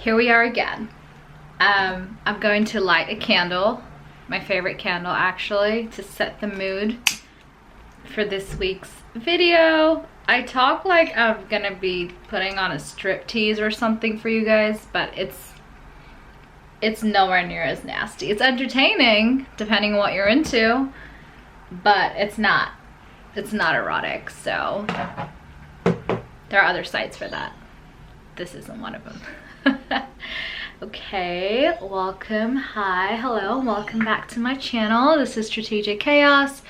here we are again. I'm going to light a candle, my favorite candle actually, to set the mood for this week's video. I talk like I'm gonna be putting on a striptease or something for you guys, but it's nowhere near as nasty. It's entertaining depending on what you're into, but it's not erotic, so there are other sites for that. This isn't one of them. Okay, welcome, hi, hello, welcome back to my channel. This is Strategic Chaos,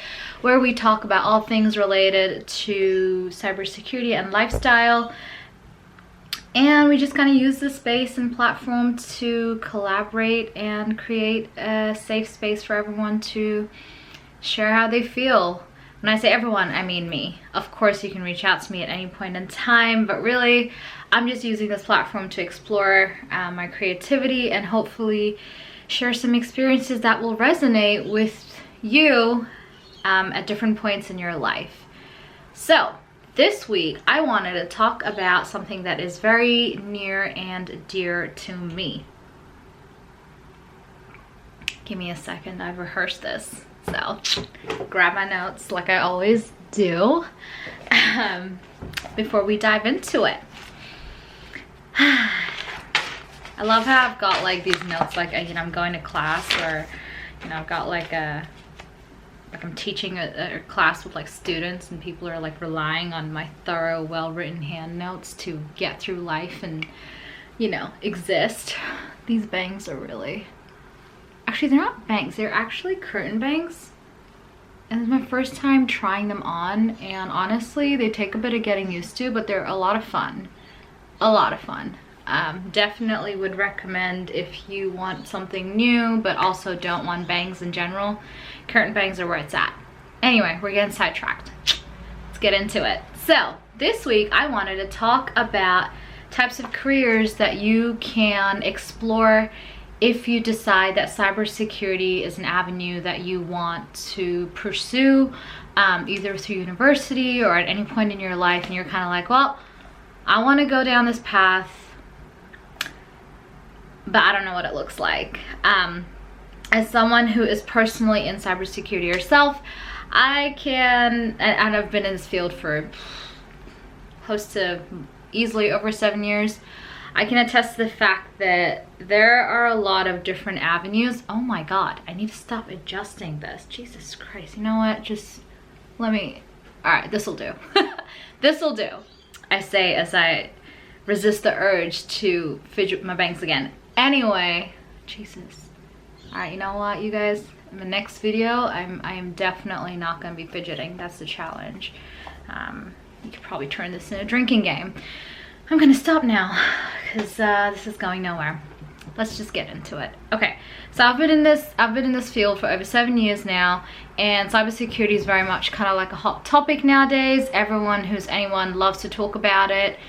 where we talk about all things related to cybersecurity and lifestyle. And we just kind of use this space and platform to collaborate and create a safe space for everyone to share how they feel. When I say everyone, I mean me. Of course, you can reach out to me at any point in time, but really, I'm just using this platform to explore my creativity and hopefully share some experiences that will resonate with you at different points in your life. So, this week, I wanted to talk about something that is very near and dear to me. Give me a second, I've rehearsed this. So, grab my notes like I always do before we dive into it. I love how I've got like these notes like, you know, I'm going to class, or, you know, I've got like I'm teaching a class with like students, and people are like relying on my thorough, well-written hand notes to get through life and, you know, exist. These bangs are really... Actually, they're not bangs, they're actually curtain bangs. And it's my first time trying them on, and honestly, they take a bit of getting used to, but they're a lot of fun. A lot of fun. Definitely would recommend if you want something new, but also don't want bangs in general. Curtain bangs are where it's at. Anyway, we're getting sidetracked. Let's get into it. So, this week, I wanted to talk about types of careers that you can explore if you decide that cybersecurity is an avenue that you want to pursue, either through university or at any point in your life, and you're kind of like, well, I want to go down this path, but I don't know what it looks like. As someone who is personally in cybersecurity herself, I can, and I've been in this field for close to easily over 7 years, I can attest to the fact that there are a lot of different avenues. Oh my God, I need to stop adjusting this. Jesus Christ, you know what? Just let me, all right, this'll do. This'll do, I say as I resist the urge to fidget my bangs again. Anyway, Jesus. All right, you know what, you guys? In the next video, I am definitely not gonna be fidgeting. That's the challenge. You could probably turn this into a drinking game. I'm gonna stop now because this is going nowhere. Let's just get into it. Okay, so I've been in this field for over 7 years now, and cybersecurity is very much kind of like a hot topic nowadays. Anyone loves to talk about it.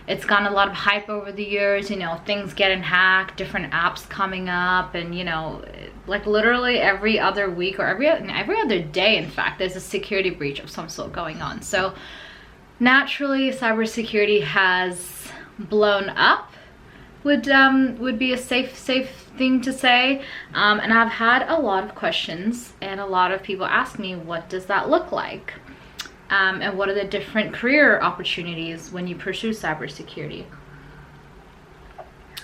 It's gotten a lot of hype over the years, you know, things getting hacked, different apps coming up, and, you know, like literally every other week or every other day, in fact, there's a security breach of some sort going on. So naturally, cybersecurity has blown up, would be a safe thing to say. And I've had a lot of questions, and a lot of people ask me, what does that look like? And what are the different career opportunities when you pursue cybersecurity?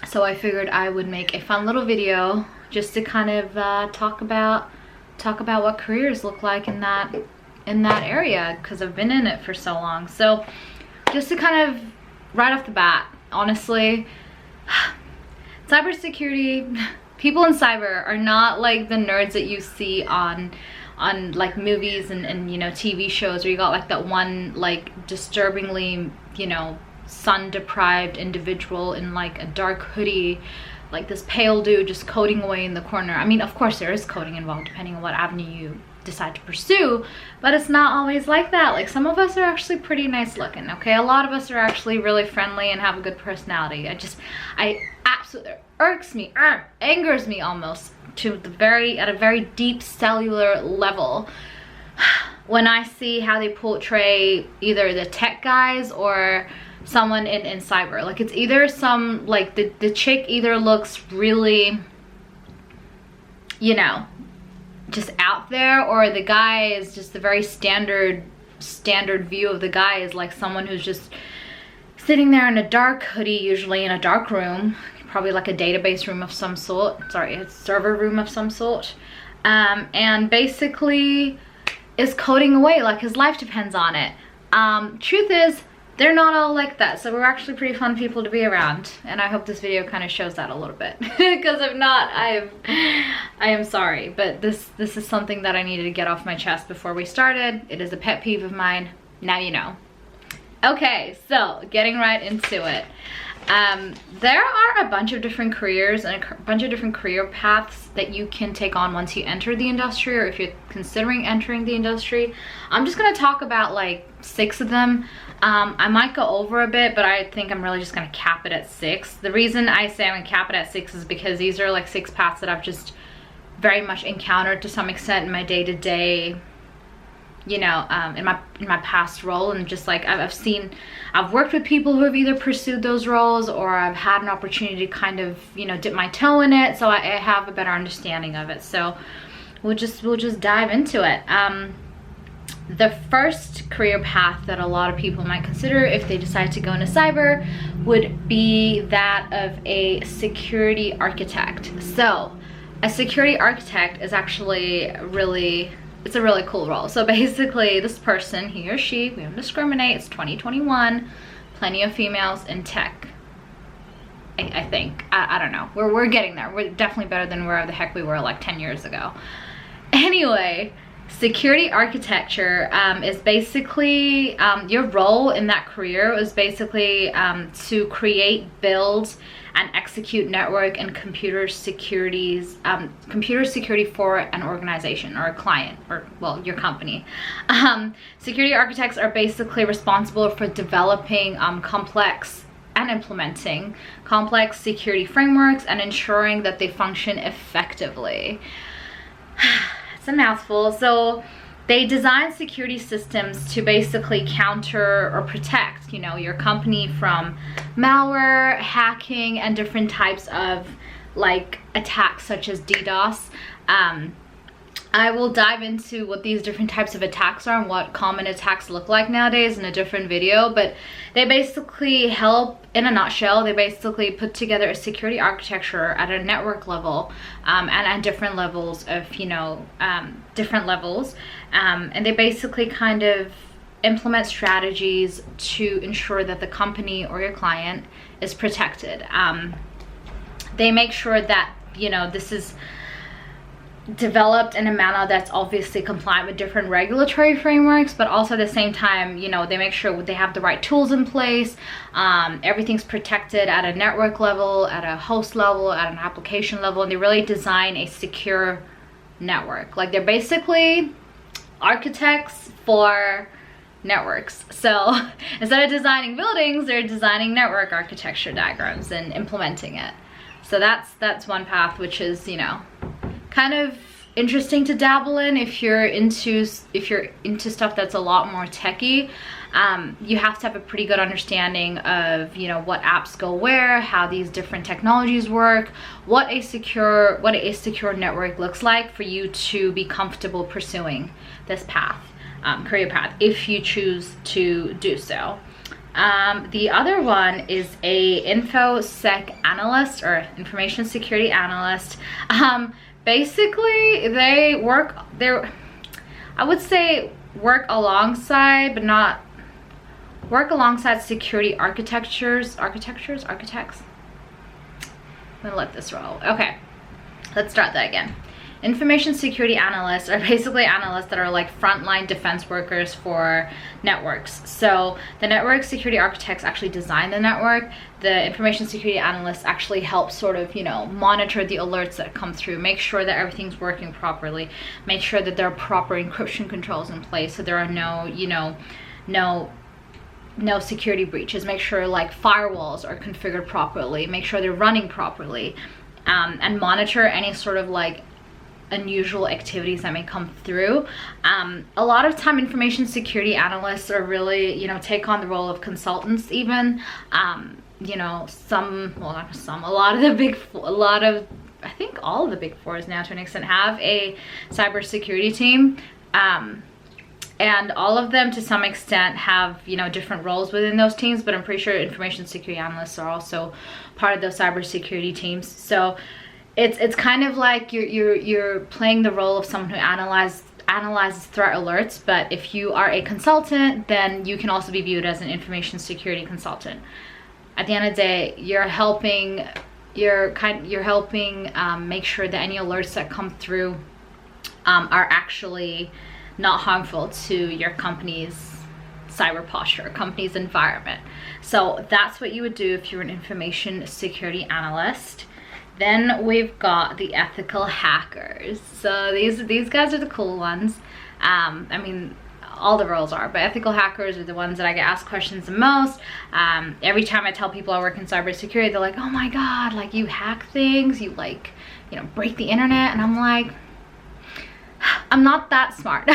So I figured I would make a fun little video just to kind of talk about what careers look like in that area, because I've been in it for so long. So just to kind of right off the bat, honestly, cybersecurity, people in cyber are not like the nerds that you see on like movies and you know, TV shows, where you got like that one like disturbingly, you know, sun deprived individual in like a dark hoodie, like this pale dude just coding away in the corner. I mean, of course there is coding involved depending on what avenue you decide to pursue, but it's not always like that. Like, some of us are actually pretty nice looking, okay? A lot of us are actually really friendly and have a good personality. I absolutely irks me, angers me almost at a very deep cellular level when I see how they portray either the tech guys or someone in cyber. Like it's either some, like the chick either looks really, you know, just out there, or the guy is just the very standard view of the guy is like someone who's just sitting there in a dark hoodie, usually in a dark room, probably like a database room of some sort, sorry, a server room of some sort, and basically is coding away like his life depends on it. Truth is, they're not all like that, so we're actually pretty fun people to be around, and I hope this video kind of shows that a little bit, because if not, I am sorry, but this is something that I needed to get off my chest before we started. It is a pet peeve of mine. Now you know. Okay, so getting right into it. There are a bunch of different careers and a bunch of different career paths that you can take on once you enter the industry, or if you're considering entering the industry. I'm just going to talk about like 6 of them. I might go over a bit, but I think I'm really just going to cap it at 6. The reason I say I'm going to cap it at 6 is because these are like 6 paths that I've just very much encountered to some extent in my day-to-day, you know, in my past role, and just like I've worked with people who have either pursued those roles, or I've had an opportunity to kind of, you know, dip my toe in it, so I have a better understanding of it. So we'll just dive into it. The first career path that a lot of people might consider if they decide to go into cyber would be that of a security architect. So a security architect is actually it's a really cool role. So basically this person, he or she, we don't discriminate, it's 2021, plenty of females in tech, I think. I don't know, we're getting there. We're definitely better than wherever the heck we were like 10 years ago. Anyway, security architecture is basically, your role in that career is basically to create, build, and execute network and computer security for an organization or a client, or well, your company. Security architects are basically responsible for developing complex and implementing complex security frameworks and ensuring that they function effectively. It's a mouthful. So they design security systems to basically counter or protect, you know, your company from malware, hacking, and different types of like attacks such as DDoS. I will dive into what these different types of attacks are and what common attacks look like nowadays in a different video, but they basically help, in a nutshell, they basically put together a security architecture at a network level, and at different levels of, you know, different levels, and they basically kind of implement strategies to ensure that the company or your client is protected. They make sure that, you know, this is developed in a manner that's obviously compliant with different regulatory frameworks, but also at the same time, you know, they make sure they have the right tools in place. Everything's protected at a network level, at a host level, at an application level, and they really design a secure network. Like, they're basically architects for networks. So instead of designing buildings, they're designing network architecture diagrams and implementing it. So that's one path, which is, you know, kind of interesting to dabble in if you're into stuff that's a lot more techy. You have to have a pretty good understanding of, you know, what apps go where, how these different technologies work, what a secure network looks like for you to be comfortable pursuing this path, career path, if you choose to do so. The other one is a InfoSec analyst, or information security analyst. Basically they work alongside, but not work alongside security architects. I'm gonna let this roll. Okay, let's start that again. Information security analysts are basically analysts that are like frontline defense workers for networks. So the network security architects actually design the network. The information security analysts actually help sort of, you know, monitor the alerts that come through, make sure that everything's working properly, make sure that there are proper encryption controls in place so there are no, you know, no security breaches, make sure like firewalls are configured properly, make sure they're running properly, and monitor any sort of like unusual activities that may come through. A lot of time information security analysts are really, you know, take on the role of consultants even. You know, I think all of the big fours now to an extent have a cybersecurity team. And all of them to some extent have, you know, different roles within those teams, but I'm pretty sure information security analysts are also part of those cybersecurity teams. So it's kind of like you're playing the role of someone who analyzes threat alerts, but if you are a consultant, then you can also be viewed as an information security consultant. At the end of the day, you're helping make sure that any alerts that come through are actually not harmful to your company's cyber posture, company's environment. So that's what you would do if you're an information security analyst. Then we've got the ethical hackers. So these guys are the cool ones. I mean, all the roles are, but ethical hackers are the ones that I get asked questions the most. Every time I tell people I work in cybersecurity, they're like, oh my God, like you hack things, you like, you know, break the internet. And I'm like, I'm not that smart.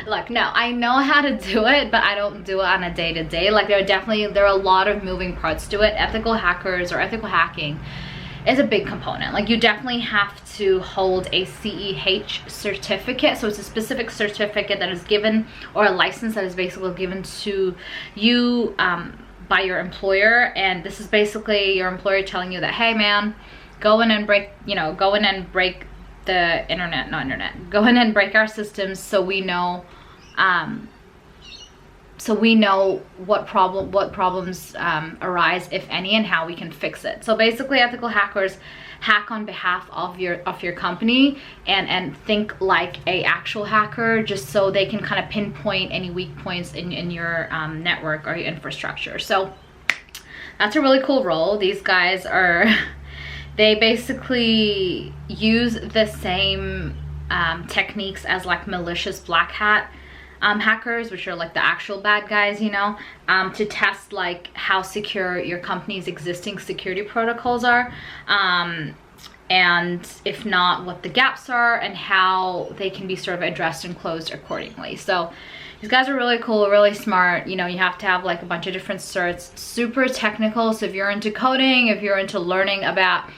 Look, no, I know how to do it, but I don't do it on a day-to-day. Like there are a lot of moving parts to it. Ethical hackers or ethical hacking is a big component. Like you definitely have to hold a CEH certificate. So it's a specific certificate that is given, or a license that is basically given to you by your employer. And this is basically your employer telling you that, hey man, go in and break the internet, not internet. Go in and break our systems so we know what problems arise, if any, and how we can fix it. So basically ethical hackers hack on behalf of your company and think like a actual hacker, just so they can kind of pinpoint any weak points in your network or your infrastructure. So that's a really cool role. These guys they basically use the same techniques as like malicious black hat hackers, which are like the actual bad guys, you know, to test like how secure your company's existing security protocols are, and if not, what the gaps are and how they can be sort of addressed and closed accordingly. So these guys are really cool, really smart. You know, you have to have like a bunch of different certs, super technical. So if you're into coding, if you're into learning about,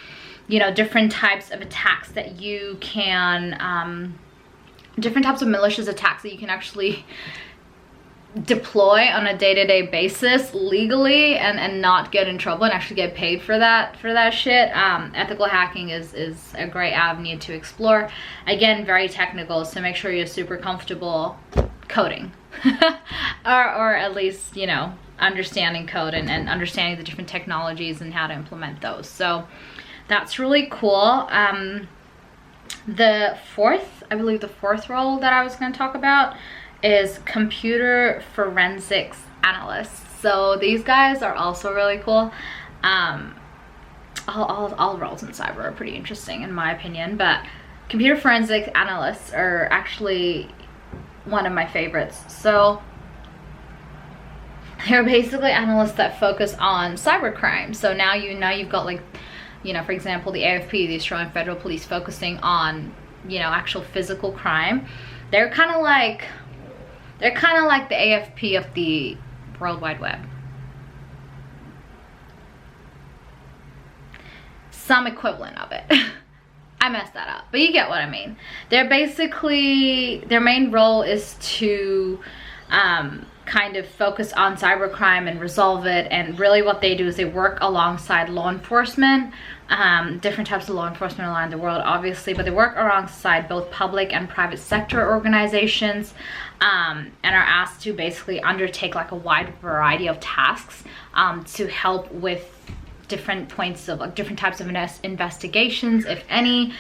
you know, different types of attacks that you can, different types of malicious attacks that you can actually deploy on a day-to-day basis legally and not get in trouble and actually get paid for that shit, ethical hacking is a great avenue to explore. Again, very technical, so make sure you're super comfortable coding or at least, you know, understanding code and understanding the different technologies and how to implement those. So that's really cool. I believe the fourth role that I was going to talk about is computer forensics analysts. So these guys are also really cool. All roles in cyber are pretty interesting in my opinion, but computer forensics analysts are actually one of my favorites. So they're basically analysts that focus on cybercrime. So now you've got, like, you know, for example, the AFP, the Australian Federal Police, focusing on, you know, actual physical crime. They're kind of like the AFP of the World Wide Web. Some equivalent of it. I messed that up, but you get what I mean. They're basically, their main role is to kind of focus on cybercrime and resolve it. And really what they do is they work alongside law enforcement, different types of law enforcement around the world, obviously, but they work alongside both public and private sector organizations, and are asked to basically undertake like a wide variety of tasks to help with different points of, like, different types of investigations, if any.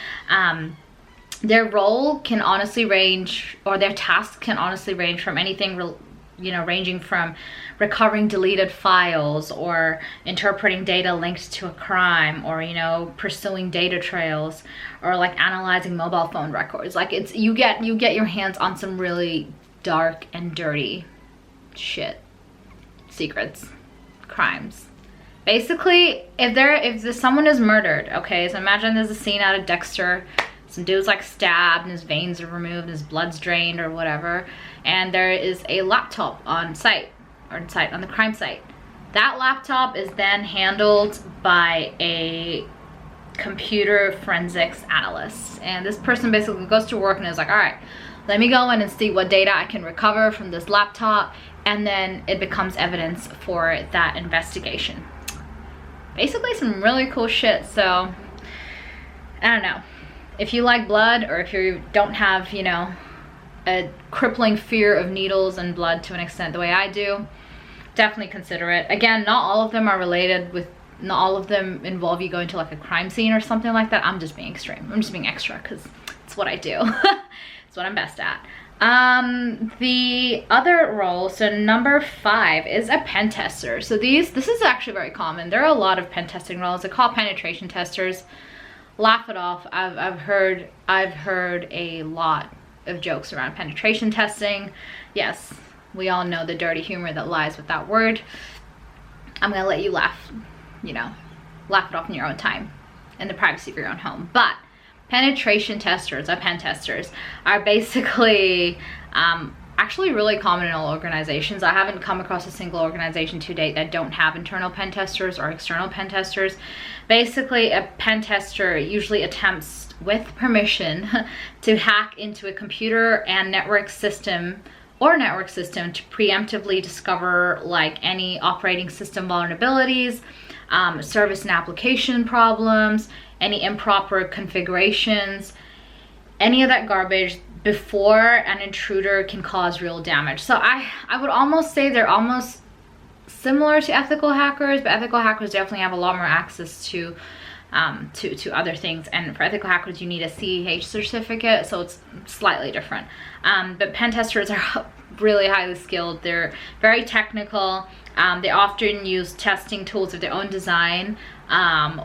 Their role can honestly range, or their tasks can honestly range from anything, you know, ranging from recovering deleted files, or interpreting data linked to a crime, or, you know, pursuing data trails, or like analyzing mobile phone records. Like, it's, you get your hands on some really dark and dirty shit, secrets, crimes. Basically, if someone is murdered, okay, so imagine there's a scene out of Dexter, some dude's like stabbed and his veins are removed and his blood's drained or whatever, and there is a laptop on site, or on the crime site. That laptop is then handled by a computer forensics analyst, and this person basically goes to work and is like, all right, let me go in and see what data I can recover from this laptop, and then it becomes evidence for that investigation. Basically some really cool shit. So I don't know, if you like blood, or if you don't have, you know, a crippling fear of needles and blood to an extent the way I do, definitely consider it. Again, not all of them are related with, not all of them involve you going to like a crime scene or something like that. I'm just being extreme. I'm just being extra because it's what I do. It's what I'm best at. The other role, so number 5 is a pen tester. So this is actually very common. There are a lot of pen testing roles. They're called penetration testers. Laugh it off. I've heard a lot of jokes around penetration testing. Yes, we all know the dirty humor that lies with that word. I'm gonna let you laugh, you know, laugh it off in your own time, in the privacy of your own home. But penetration testers, or pen testers, are basically actually really common in all organizations. I haven't come across a single organization to date that don't have internal pen testers or external pen testers. Basically, a pen tester usually attempts, with permission, to hack into a computer and network system to preemptively discover like any operating system vulnerabilities, service and application problems, any improper configurations, any of that garbage before an intruder can cause real damage. So I would almost say they're almost similar to ethical hackers, but ethical hackers definitely have a lot more access to other things. And for ethical hackers, you need a CEH certificate, so it's slightly different. But pen testers are really highly skilled. They're very technical. They often use testing tools of their own design,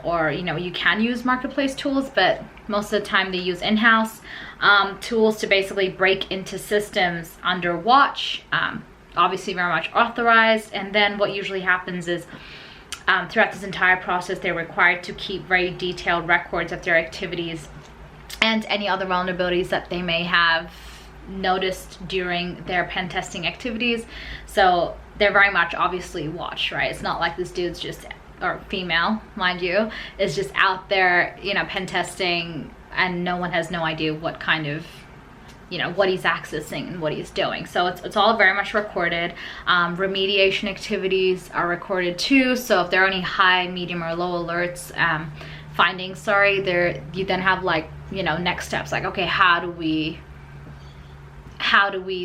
or, you know, you can use marketplace tools, but most of the time they use in-house tools to basically break into systems under watch, obviously very much authorized. And then what usually happens is, throughout this entire process, they're required to keep very detailed records of their activities and any other vulnerabilities that they may have noticed during their pen testing activities. So they're very much obviously watched, right? It's not like this dude's just, or female, mind you, is just out there, you know, pen testing, and no one has no idea what kind of, you know, what he's accessing and what he's doing. So it's all very much recorded. Remediation activities are recorded too. So if there are any high, medium, or low alerts, findings, sorry, you then have like, you know, next steps, like, okay, how do we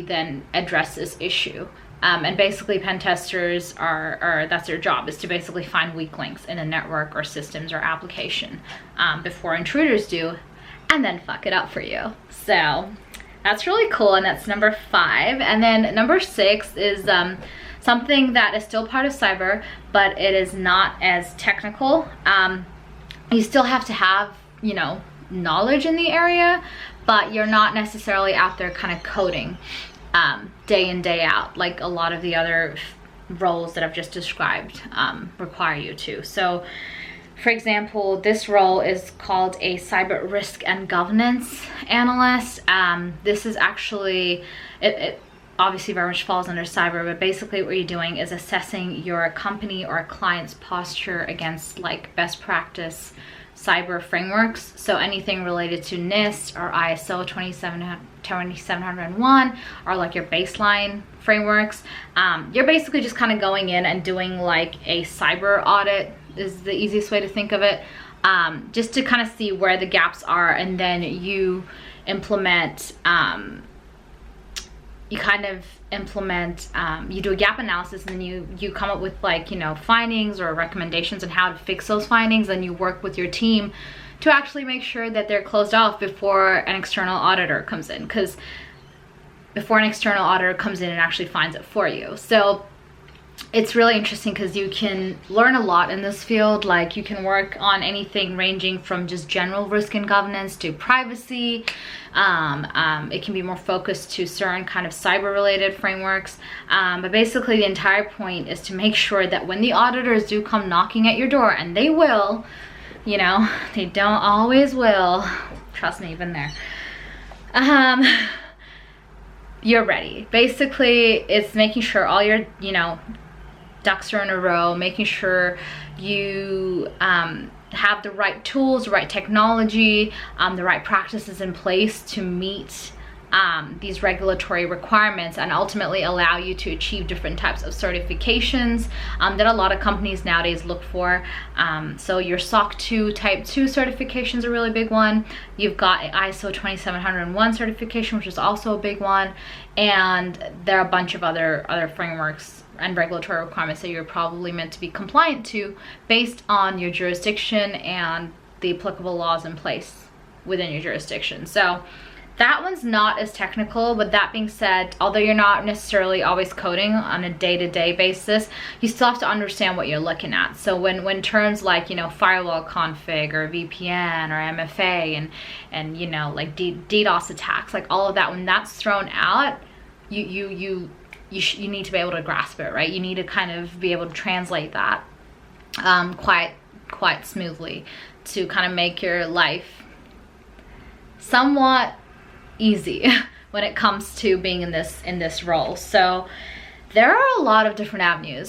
then address this issue? And basically pen testers are that's their job, is to basically find weak links in a network or systems or application before intruders do, and then fuck it up for you. So that's really cool, and that's number 5. And then number 6 is something that is still part of cyber, but it is not as technical. You still have to have, you know, knowledge in the area, but you're not necessarily out there kind of coding day in, day out, like a lot of the other roles that I've just described require you to. So, for example, this role is called a cyber risk and governance analyst. This is actually, it obviously very much falls under cyber, but basically what you're doing is assessing your company or client's posture against like best practice cyber frameworks. So anything related to NIST or ISO 27701 are like your baseline frameworks. You're basically just kind of going in and doing like a cyber audit is the easiest way to think of it, just to kind of see where the gaps are, and then you implement, you do a gap analysis, and then you come up with like, you know, findings or recommendations on how to fix those findings, and you work with your team to actually make sure that they're closed off before an external auditor comes in, because before an external auditor comes in and actually finds it for you. So it's really interesting because you can learn a lot in this field. Like, you can work on anything ranging from just general risk and governance to privacy. It can be more focused to certain kind of cyber related frameworks. But basically the entire point is to make sure that when the auditors do come knocking at your door, and they will, you know, they don't always will, trust me, even there. You're ready. Basically, it's making sure all your, you know, ducks are in a row, making sure you have the right tools, the right technology, the right practices in place to meet these regulatory requirements and ultimately allow you to achieve different types of certifications that a lot of companies nowadays look for. So your SOC 2 Type 2 certification is a really big one. You've got ISO 27001 certification, which is also a big one. And there are a bunch of other frameworks and regulatory requirements that you're probably meant to be compliant to based on your jurisdiction and the applicable laws in place within your jurisdiction. So that one's not as technical, but that being said, although you're not necessarily always coding on a day-to-day basis, you still have to understand what you're looking at. So when terms like, you know, firewall config or VPN or MFA and you know, like DDoS attacks, like all of that, when that's thrown out, you need to be able to grasp it, right? You need to kind of be able to translate that quite smoothly to kind of make your life somewhat easy when it comes to being in this role. So there are a lot of different avenues.